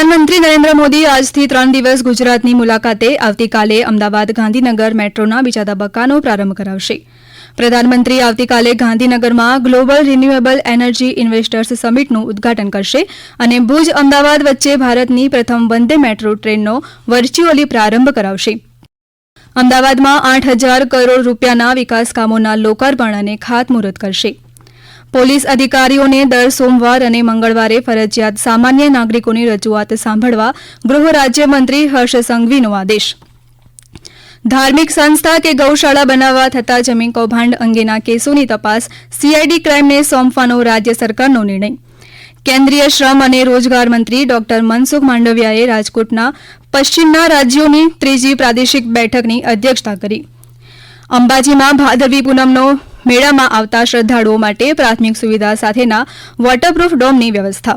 પ્રધાનમંત્રી નરેન્દ્ર મોદી આજથી 3 દિવસ ગુજરાતની મુલાકાતે આવતીકાલે અમદાવાદ ગાંધીનગર મેટ્રોના બીજા તબક્કાનો પ્રારંભ કરાવશે. પ્રધાનમંત્રી આવતીકાલે ગાંધીનગરમાં ગ્લોબલ રિન્યુએબલ એનર્જી ઇન્વેસ્ટર્સ સમિટનું ઉદઘાટન કરશે અને ભુજ અમદાવાદ વચ્ચે ભારતની પ્રથમ વંદે મેટ્રો ટ્રેનનો વર્ચ્યુઅલી પ્રારંભ કરાવશે. અમદાવાદમાં 8,000 કરોડ રૂપિયાના વિકાસ કામોના લોકાર્પણ અને ખાતમુહૂર્ત કરશે. પોલીસ અધિકારીઓને દર સોમવાર અને મંગળવારે ફરજિયાત સામાન્ય નાગરિકોની રજૂઆત સાંભળવા ગૃહ રાજ્યમંત્રી હર્ષ સંઘવીનો આદેશ. ધાર્મિક સંસ્થા કે ગૌશાળા બનાવવા થતા જમીન કૌભાંડ અંગેના કેસોની તપાસ સીઆઈડી ક્રાઇમને સોંપવાનો રાજ્ય સરકારનો નિર્ણય. કેન્દ્રીય શ્રમ અને રોજગાર મંત્રી ડોક્ટર મનસુખ માંડવિયાએ રાજકોટના પશ્ચિમના રાજ્યોની 3જી પ્રાદેશિક બેઠકની અધ્યક્ષતા કરી. અંબાજીમાં ભાદરવી પૂનમનો મેળામાં આવતા શ્રદ્ધાળુઓ માટે પ્રાથમિક સુવિધા સાથેના વોટરપ્રૂફ ડોમની વ્યવસ્થા.